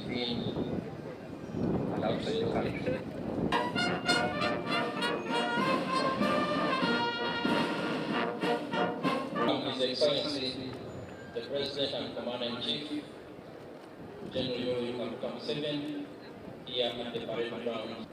within and outside the country. His Excellency, the President and Commander-in-Chief, General Yoweri Museveni, here at the parade ground.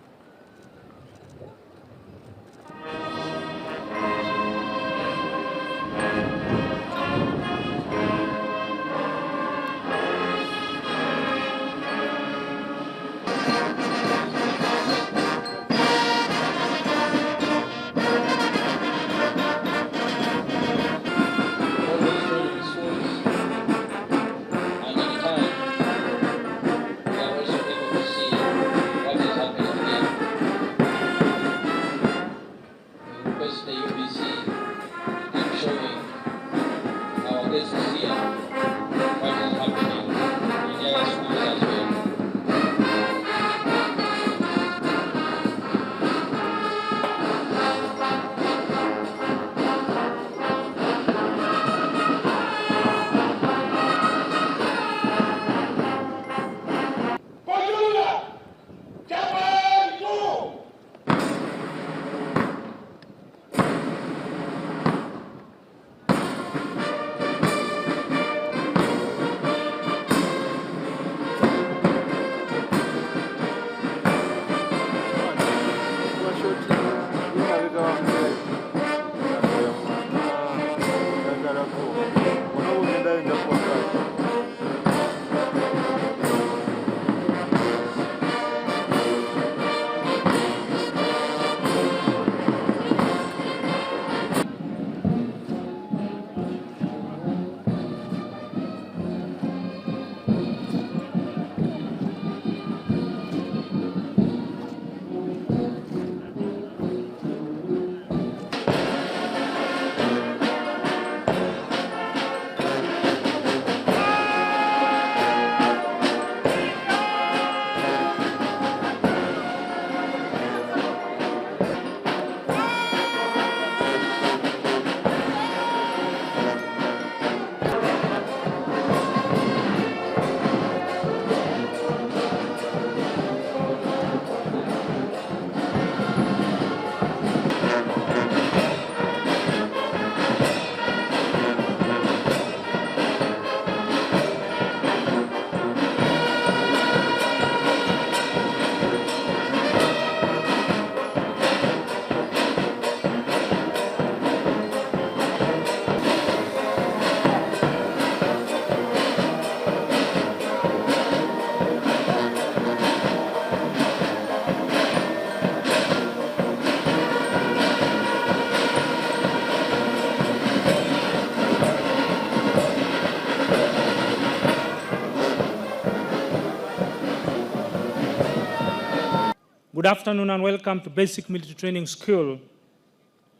Good afternoon and welcome to Basic Military Training School,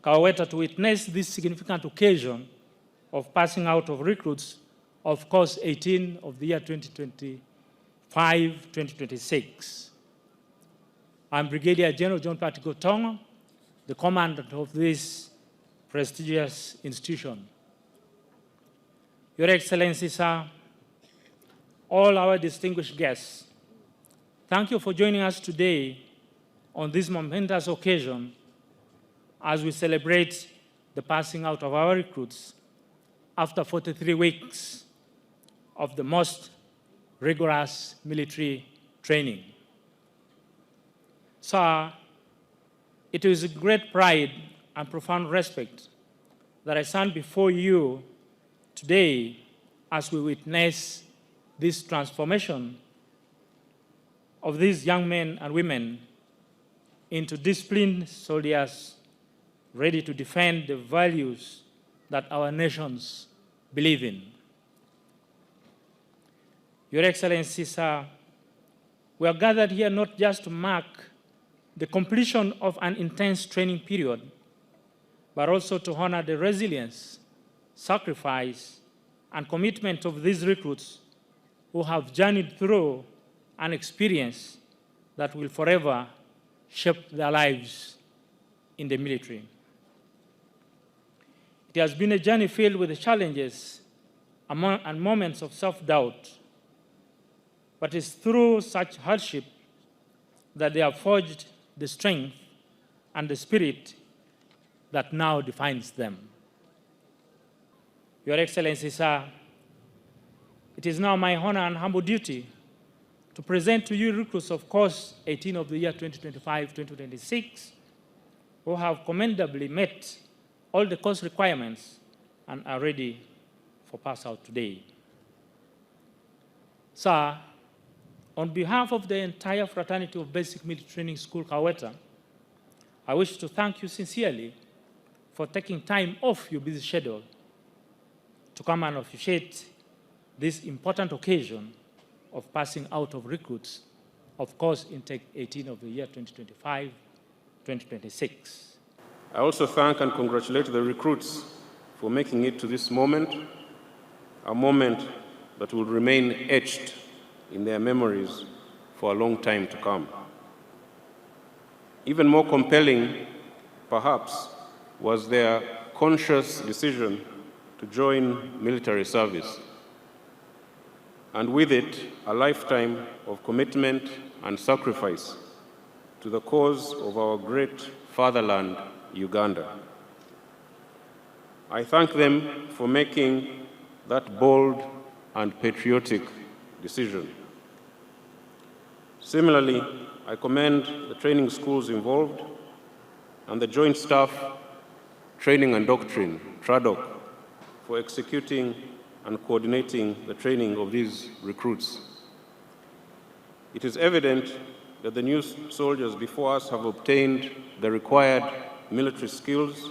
Kaweta, to witness this significant occasion of passing out of recruits of course 18 of the year 2025-2026. I'm Brigadier General John Pat Gotongo, the commandant of this prestigious institution. Your Excellency, sir, all our distinguished guests, thank you for joining us today on this momentous occasion as we celebrate the passing out of our recruits after 43 weeks of the most rigorous military training. Sir, it is with great pride and profound respect that I stand before you today as we witness this transformation of these young men and women into disciplined soldiers ready to defend the values that our nations believe in. Your Excellency, sir, we are gathered here not just to mark the completion of an intense training period, but also to honor the resilience, sacrifice, and commitment of these recruits who have journeyed through an experience that will forever shape their lives in the military. It has been a journey filled with challenges and moments of self-doubt, but it's through such hardship that they have forged the strength and the spirit that now defines them. Your Excellency, sir, it is now my honor and humble duty to present to you recruits of course 18 of the year 2025-2026 who have commendably met all the course requirements and are ready for pass out today. Sir, on behalf of the entire fraternity of Basic Military Training School, Kaweta, I wish to thank you sincerely for taking time off your busy schedule to come and officiate this important occasion of passing out of recruits of course intake 18 of the year 2025-2026. I also thank and congratulate the recruits for making it to this moment, a moment that will remain etched in their memories for a long time to come. Even more compelling, perhaps, was their conscious decision to join military service, and with it, a lifetime of commitment and sacrifice to the cause of our great fatherland, Uganda. I thank them for making that bold and patriotic decision. Similarly, I commend the training schools involved and the Joint Staff Training and Doctrine, TRADOC, for executing and coordinating the training of these recruits. It is evident that the new soldiers before us have obtained the required military skills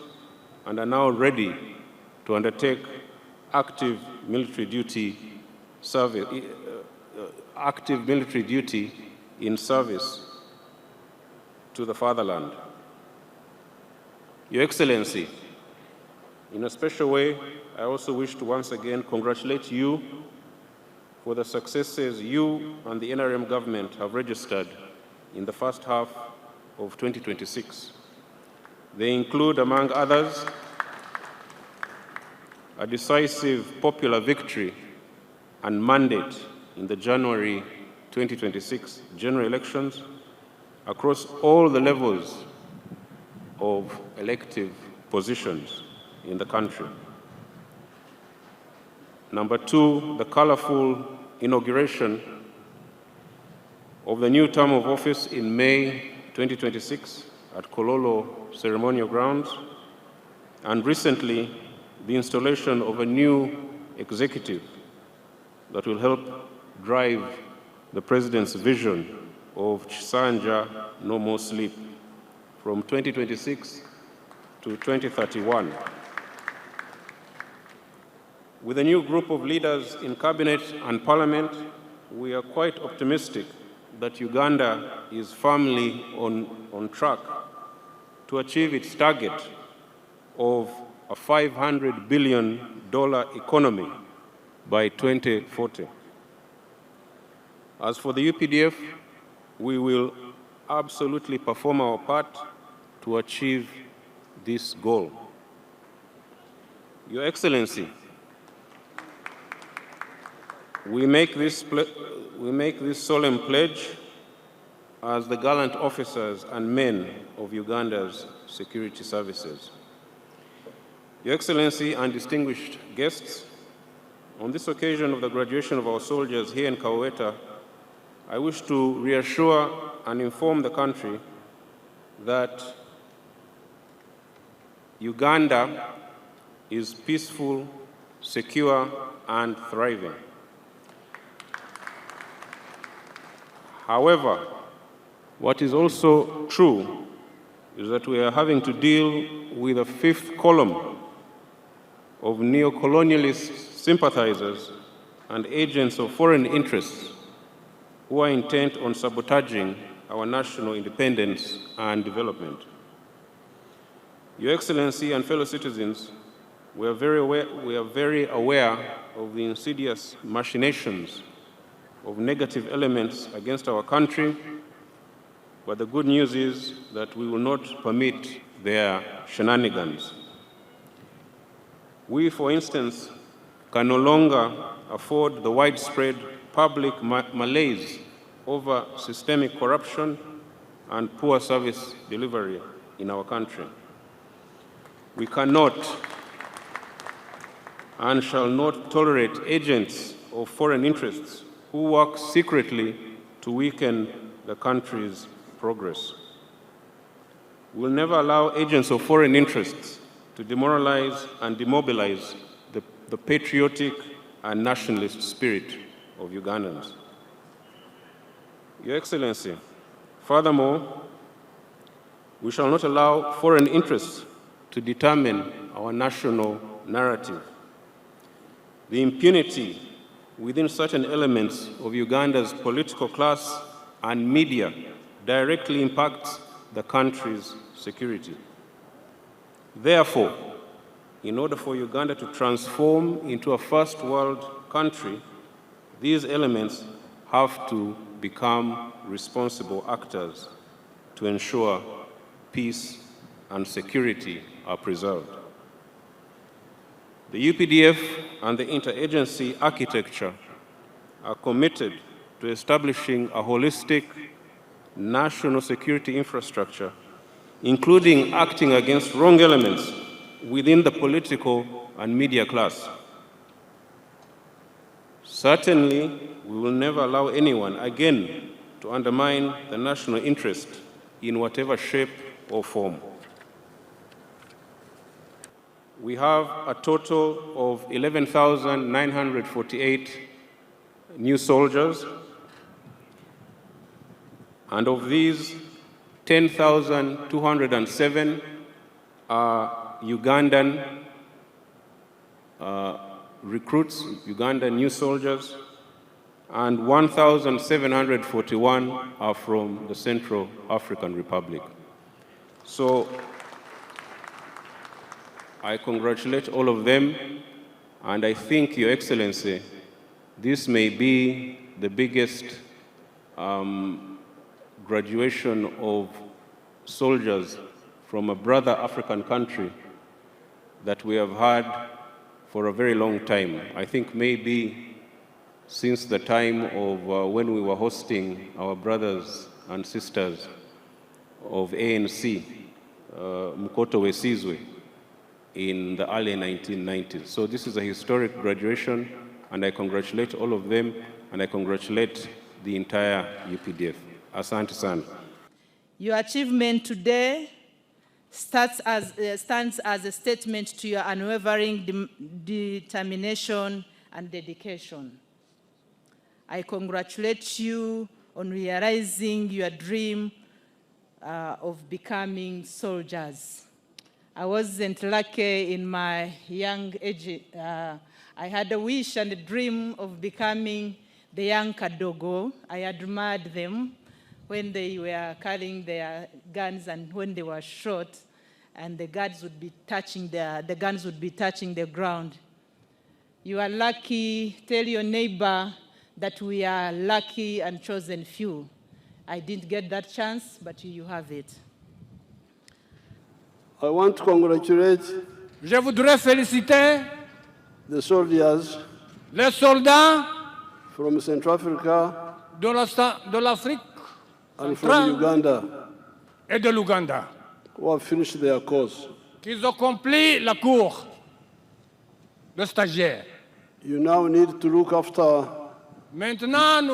and are now ready to undertake active military duty in service to the fatherland. Your Excellency, in a special way, I also wish to once again congratulate you for the successes you and the NRM government have registered in the first half of 2026. They include, among others, a decisive popular victory and mandate in the January 2026 general elections across all the levels of elective positions in the country. Number two, the colorful inauguration of the new term of office in May 2026 at Kololo Ceremonial Grounds, and recently, the installation of a new executive that will help drive the President's vision of Chisanja No More Sleep from 2026 to 2031. With a new group of leaders in Cabinet and Parliament, we are quite optimistic that Uganda is firmly on track to achieve its target of a $500 billion economy by 2040. As for the UPDF, we will absolutely perform our part to achieve this goal. Your Excellency, we make this solemn pledge as the gallant officers and men of Uganda's security services. Your Excellency and distinguished guests, on this occasion of the graduation of our soldiers here in Kaweta, I wish to reassure and inform the country that Uganda is peaceful, secure, and thriving. However, what is also true is that we are having to deal with a fifth column of neo-colonialist sympathizers and agents of foreign interests who are intent on sabotaging our national independence and development. Your Excellency and fellow citizens, we are very aware of the insidious machinations of negative elements against our country, but the good news is that we will not permit their shenanigans. We, for instance, can no longer afford the widespread public malaise over systemic corruption and poor service delivery in our country. We cannot and shall not tolerate agents of foreign interests who work secretly to weaken the country's progress. We will never allow agents of foreign interests to demoralize and demobilize the patriotic and nationalist spirit of Ugandans. Your Excellency, furthermore, we shall not allow foreign interests to determine our national narrative. The impunity within certain elements of Uganda's political class and media directly impacts the country's security. Therefore, in order for Uganda to transform into a first world country, these elements have to become responsible actors to ensure peace and security are preserved. The UPDF and the interagency architecture are committed to establishing a holistic national security infrastructure, including acting against wrong elements within the political and media class. Certainly, we will never allow anyone again to undermine the national interest in whatever shape or form. We have a total of 11,948 new soldiers, and of these, 10,207 are Ugandan recruits, Ugandan new soldiers, and 1,741 are from the Central African Republic. So I congratulate all of them, and I think, Your Excellency, this may be the biggest graduation of soldiers from a brother African country that we have had for a very long time. I think maybe since the time of when we were hosting our brothers and sisters of ANC, Mkoto Wesizwe, in the early 1990s. So this is a historic graduation, and I congratulate all of them, and I congratulate the entire UPDF. Asante sana. Your achievement today stands as a statement to your unwavering determination and dedication. I congratulate you on realizing your dream of becoming soldiers. I wasn't lucky in my young age. I had a wish and a dream of becoming the young Kadogo. I admired them when they were carrying their guns and when they were shot, and the guns would be touching the ground. You are lucky. Tell your neighbor that we are lucky and chosen few. I didn't get that chance, but you have it. I want to congratulate Je voudrais féliciter the soldiers les soldats from Central Africa de l'Afrique and from centrale Uganda et de l'Ouganda who have finished their course. qui ont accompli la cour de stagiaire. You now need to look after Maintenant,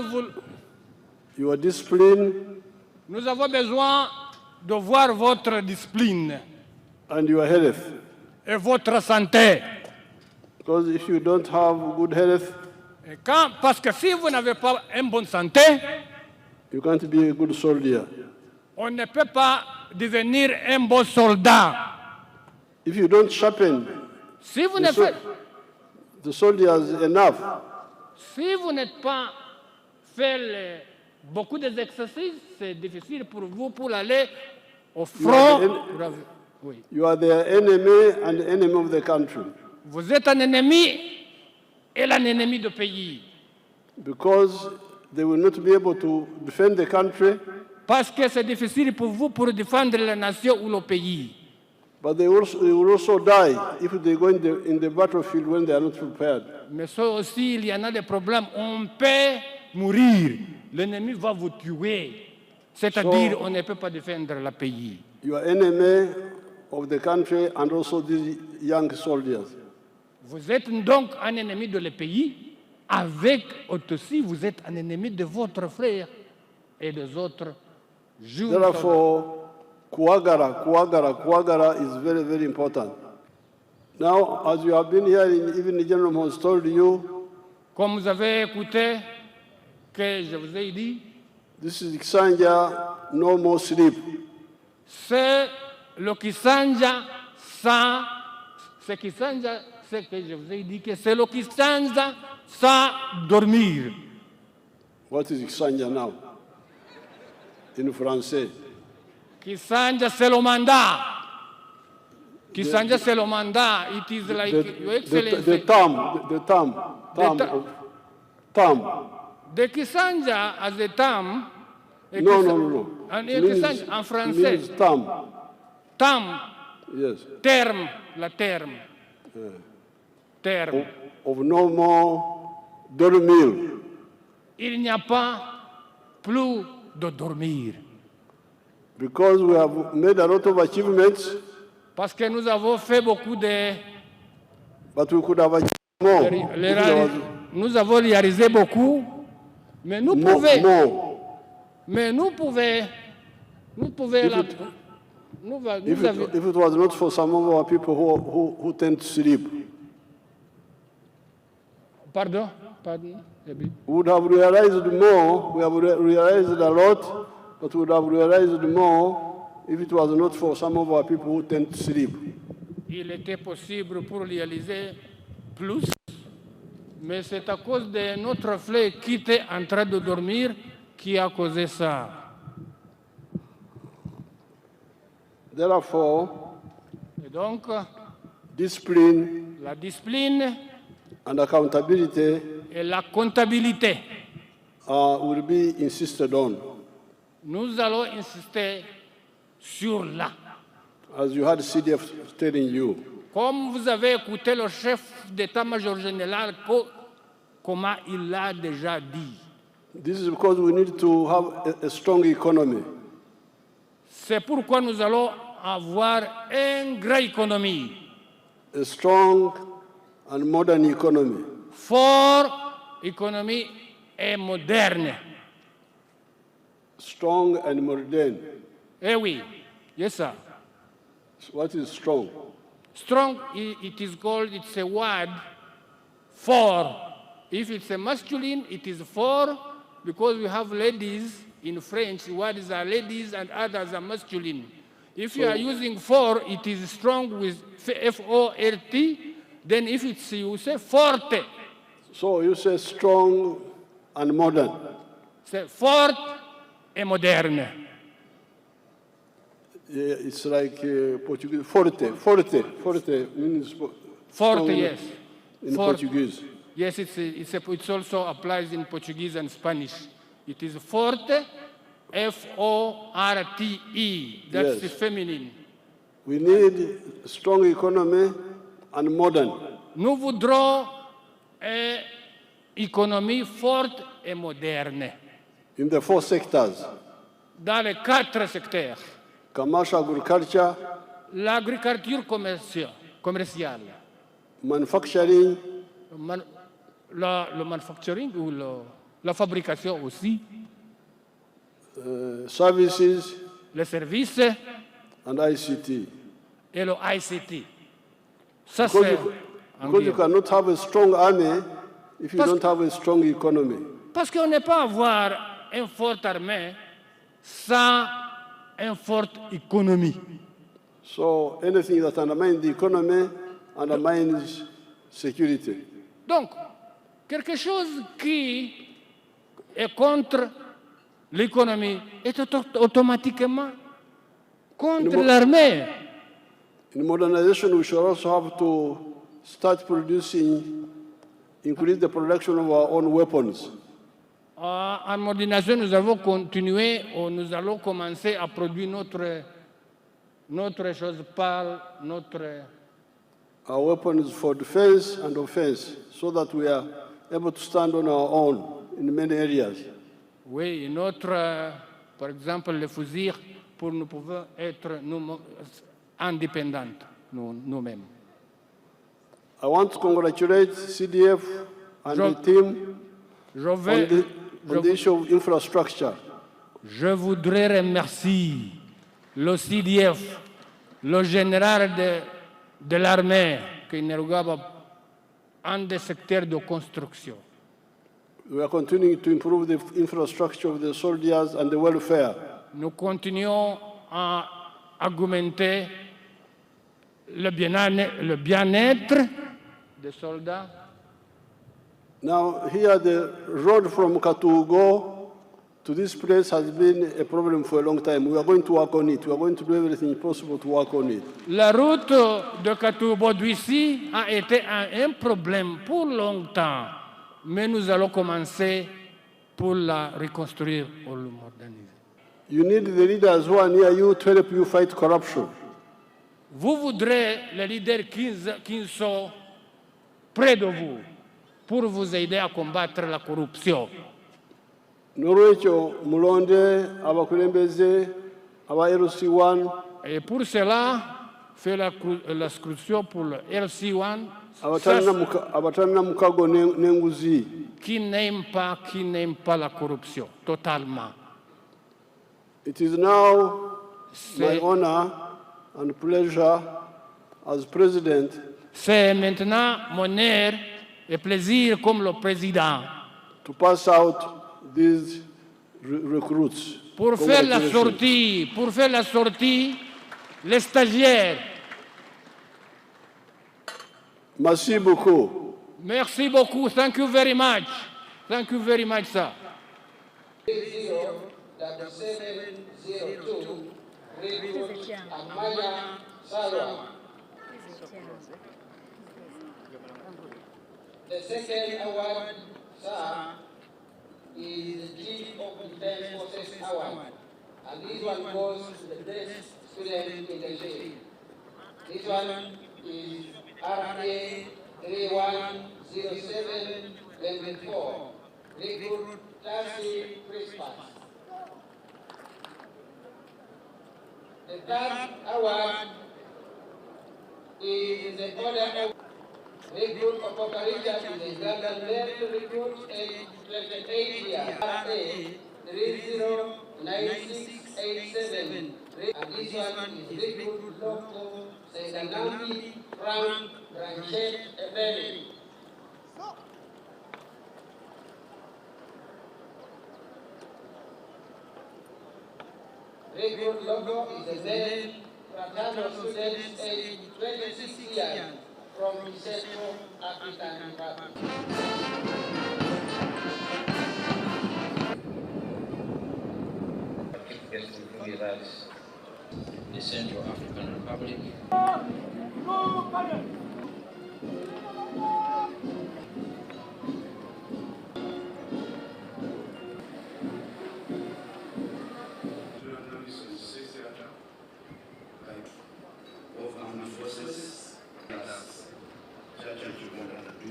your discipline nous avons besoin de voir votre discipline and your health. et votre santé. Because if you don't have good health, Parce que si vous n'avez pas une bonne santé, you can't be a good soldier. on ne peut pas devenir un bon soldat. If you don't sharpen Si vous ne faites, the soldiers enough, si vous n'êtes pas fait beaucoup d'exercices, c'est difficile pour vous pour aller au front. Oui. you are their enemy and the enemy of the country. Vous êtes un ennemi et un ennemi du pays. Because they will not be able to defend the country Parce que c'est difficile pour vous pour défendre la nation ou le pays. But they will also die if they go in the battlefield when they are not prepared. Mais ça aussi, il y en a des problèmes. On peut mourir. L'ennemi va vous tuer. C'est-à-dire, on ne peut pas défendre le pays. You are enemy of the country and also these young soldiers. Vous êtes donc un ennemi de le pays. Avec aussi, vous êtes un ennemi de votre frère et des autres jeunes soldats. Therefore, Kuagara is very, very important. Now, as you have been hearing, even the general has told you, Comme vous avez écouté, que je vous ai dit, this is Kisanja, no more sleep. c'est le Kisanja sans, c'est Kisanja, c'est que je vous ai dit que c'est le Kisanja sans dormir. What is Kisanja now? In français. Kisanja c'est le mandat. Kisanja c'est le mandat. It is like Your Excellency. The term. The Kisanja as a term. No. Kisanja en français. Means term. Terme. Yes. Terme. La terme. Terme. Of no more dormir. Il n'y a pas plus de dormir. Because we have made a lot of achievements, Parce que nous avons fait beaucoup de... but we could have achieved more. Nous avons réalisé beaucoup, mais nous pouvons... Mais nous pouvons... If it was not for some of our people who tend to sleep, Pardon? we would have realized more. We have realized a lot, but we would have realized more if it was not for some of our people who tend to sleep. Il était possible pour réaliser plus, mais c'est à cause de notre frère qui était en train de dormir qui a causé ça. Therefore, Et donc, discipline la discipline and accountability et la comptabilité, will be insisted on. nous allons insister sur là. As you had CDF telling you. Comme vous avez écouté le chef d'état-major général, comment il l'a déjà dit. This is because we need to have a strong economy. C'est pourquoi nous allons avoir une grande économie. A strong and modern economy. Forte économie et moderne. Strong and modern. Eh oui, yes sir. What is strong? Strong, it is called, it's a word for. If it's a masculine, it is for, because we have ladies in French, words are ladies and others are masculine. If you are using for, it is strong with F-O-R-T, then if it's, you say forte. So you say strong and modern. C'est forte et moderne. Yeah, it's like Portuguese. Forte means Forte, yes. In Forte. Portuguese. Yes, it also applies in Portuguese and Spanish. It is forte, F-O-R-T-E. That's Yes. feminine. We need strong economy and modern. Nous voudrons une économie forte et moderne In the 4 sectors. dans les 4 secteurs. Commercial agriculture, L'agriculture commerciale, manufacturing, le manufacturing ou la fabrication aussi, services, les services and ICT. et le ICT. Ça, Because c'est because you cannot have a strong army if you don't have a strong economy. Parce qu'on ne peut pas avoir une forte armée sans une forte économie. So anything that undermines the economy undermines security. Donc, quelque chose qui est contre l'économie est automatiquement contre l'armée. In modernization, we should also have to start producing, increase the production of our own weapons. En modernisation, nous allons continuer, nous allons commencer à produire notre notre chose parle, notre... Our weapon is for defense and offense, so that we are able to stand on our own in many areas. Oui, notre, par exemple, le fusil, pour nous pouvons être indépendants, nous-mêmes. I want to congratulate CDF and the team on the issue of infrastructure. Je voudrais remercier le CDF, le général de l'armée, qui nous regarde en des secteurs de construction. We are continuing to improve the infrastructure of the soldiers and the welfare. Nous continuons à augmenter le bien-être des soldats. Now, here the road from Katugo to this place has been a problem for a long time. We are going to work on it. We are going to do everything possible to work on it. La route de Katubo d'ici a été un problème pour longtemps, mais nous allons commencer pour la reconstruire ou la moderniser. You need the leaders who are near you to help you fight corruption. Vous voudrez les leaders qui sont près de vous pour vous aider à combattre la corruption. Norwecho Mulonde, abakulembeze, aba LC1. Et pour cela, fait l'inscription pour le LC1. Abatanna mukago nenguzi. Qui n'aime pas la corruption, totalement. It is now my honor and pleasure as president. C'est maintenant mon honneur et plaisir comme le président. To pass out these recruits. Pour faire la sortie, les stagiaires. Merci beaucoup. Merci beaucoup. Thank you very much. Thank you very much, sir. 07702, recruit Amaya Salwa. The second award, sir, is the Chief of Defense Forces Award. And this one goes to the best student in the day. This one is RA 310724. Recruit Tassi Christmas. The third award is the order of recruit of operators in the Uganda male recruit age 28 years. RA 309687. And this one is recruit local Sendanambi Frank Branchet Ebeli. Recruit logo is a male fraternal student age 26 years from the Central African Republic. With us, the Central African Republic. Of armed forces, as Judge of Uganda do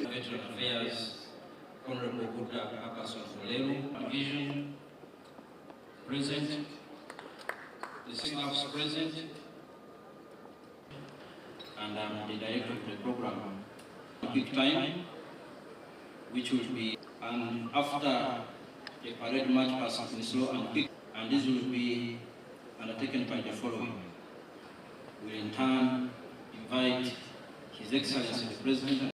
Veteran Affairs, Honorable Buddha Akason Fulero, Division, present, the staffs present, and I'm the director of the program. Quick time, which will be, and after the parade march passes in slow and quick, and this will be undertaken by the following. We will in turn invite His Excellency the President